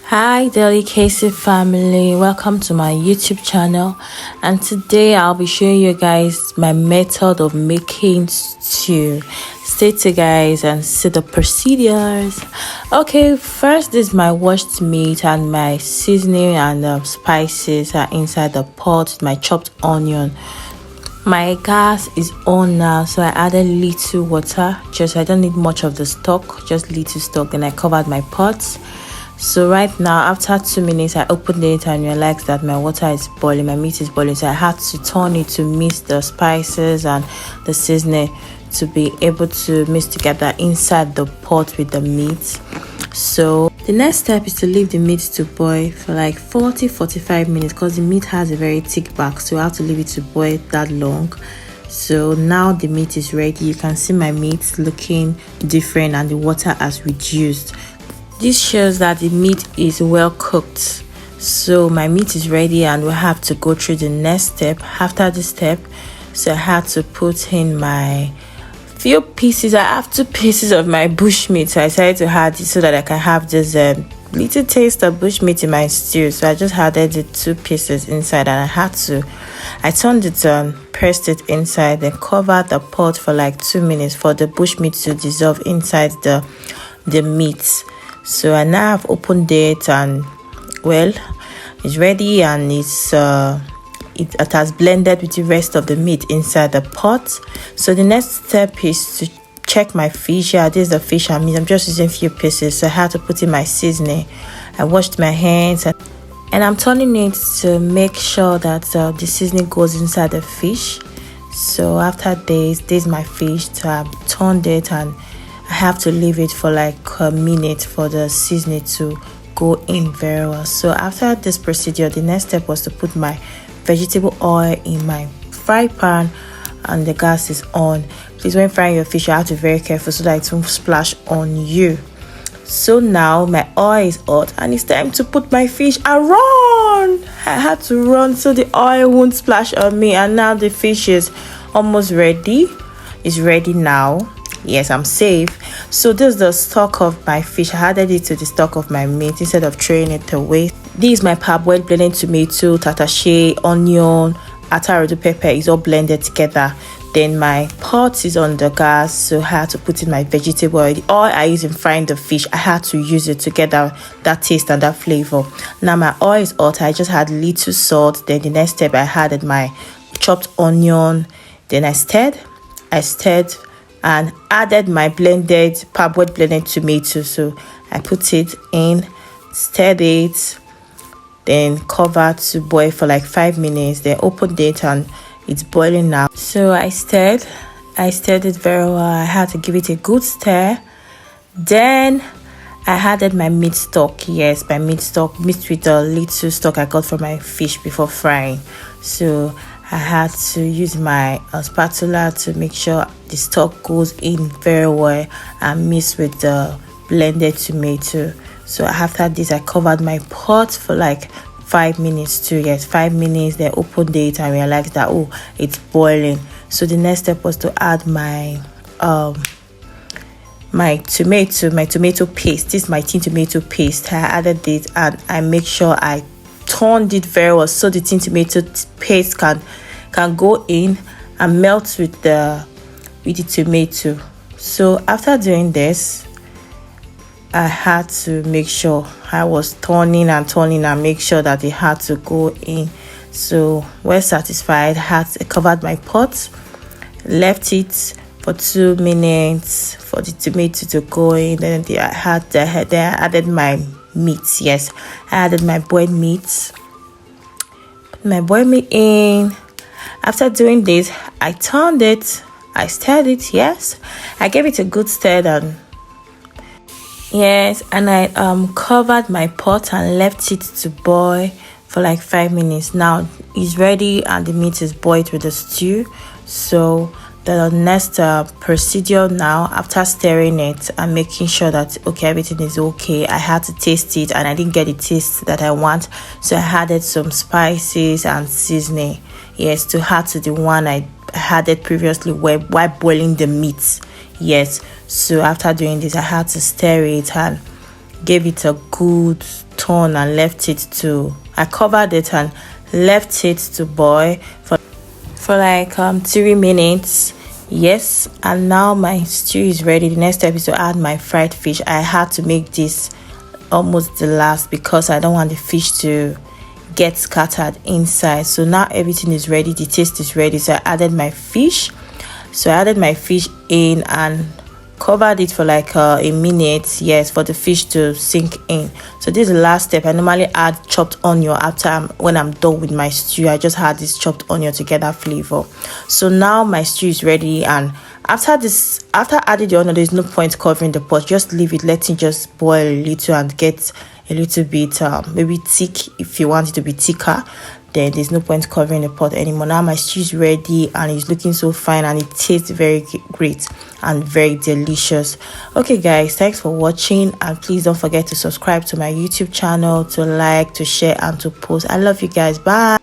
Hi delicacy family, welcome to my YouTube channel, and today I'll be showing you guys my method of making stew. Stay tuned guys and see the procedures. Okay, first this is my washed meat, and my seasoning and spices are inside the pot. My chopped onion. My gas is on now, so I added little water. I don't need much of the stock, just little stock. Then I covered my pots. So right now, after 2 minutes, I opened it and realized that my water is boiling, my meat is boiling. So I had to turn it to mix the spices and the seasoning to be able to mix together inside the pot with the meat. So the next step is to leave the meat to boil for like 40-45 minutes, because the meat has a very thick back, so I have to leave it to boil that long. So now the meat is ready. You can see my meat looking different and the water has reduced. This shows that the meat is well cooked. So my meat is ready and we have to go through the next step. After this step, so I had to put in my few pieces. I have 2 pieces of my bush meat, so I decided to add it so that I can have this little taste of bush meat in my stew. So I just added the 2 pieces inside, and I turned it on, pressed it inside, then covered the pot for like 2 minutes for the bush meat to dissolve inside the meat. So I now have opened it, and well, it's ready, and it has blended with the rest of the meat inside the pot. So the next step is to check my fish. Yeah, this is the fish I'm just using few pieces, so I had to put in my seasoning. I washed my hands, and I'm turning it to make sure that the seasoning goes inside the fish. So after this is my fish. So I've turned it, and I have to leave it for like a minute for the seasoning to go in very well. So after this procedure, the next step was to put my vegetable oil in my fry pan, and the gas is on. Please, when frying your fish, you have to be very careful so that it won't splash on you. So now my oil is hot, and it's time to put my fish. I had to run so the oil won't splash on me. And now the fish is almost ready. It's ready now. Yes, I'm safe. So this is the stock of my fish. I added it to the stock of my meat instead of throwing it away. This is my parboiled blended tomato, tatashe, onion, atarodo pepper is all blended together. Then my pot is on the gas, so I had to put in my vegetable oil. The oil I use in frying the fish, I had to use it to get that taste and that flavor. Now my oil is hot. I just had little salt. Then the next step, I added my chopped onion. Then I stirred and added my parboiled blended tomato. So I put it in, stirred it, then covered to boil for like 5 minutes. Then opened it, and it's boiling now. So I stirred it very well. I had to give it a good stir. Then I added my meat stock. Yes, my meat stock mixed with the little stock I got from my fish before frying. So I had to use my spatula to make sure the stock goes in very well and mix with the blended tomato. So after this, I covered my pot for like 5 minutes too. Yes, 5 minutes. Then opened it and realized that it's boiling. So the next step was to add my tomato paste. This is my tin tomato paste. I added it, and I make sure I turned it very well so the tin tomato paste can go in and melt with the tomato. So after doing this, I had to make sure I was turning and make sure that it had to go in. So well satisfied, I covered my pot, left it for 2 minutes for the tomato to go in. Then I added my meat. Yes, I added my boiled meat. Put my boiled meat in. After doing this, I turned it, I stirred it. Yes, I gave it a good stir, and yes, and I covered my pot and left it to boil for like 5 minutes. Now it's ready, and the meat is boiled with the stew. So the next procedure now, after stirring it and making sure that everything is okay, I had to taste it, and I didn't get the taste that I want, so I added some spices and seasoning. Yes, to add to the one I added previously while boiling the meat. Yes, so after doing this, I had to stir it and gave it a good on and left it to, I covered it and left it to boil for like 3 minutes. Yes, and now my stew is ready. The next step is to add my fried fish. I had to make this almost the last because I don't want the fish to get scattered inside. So now everything is ready, the taste is ready. So I added my fish in and covered it for like a minute. Yes, for the fish to sink in. So this is the last step. I normally add chopped onion when I'm done with my stew. I just add this chopped onion to get that flavor. So now my stew is ready, and after adding the onion, there's no point covering the pot. Just leave it, let it just boil a little and get a little bit maybe thick. If you want it to be thicker, then there's no point covering the pot anymore. Now my stew is ready and it's looking so fine, and it tastes very great and very delicious. Okay guys, thanks for watching, and please don't forget to subscribe to my YouTube channel, to like, to share, and to post. I love you guys. Bye.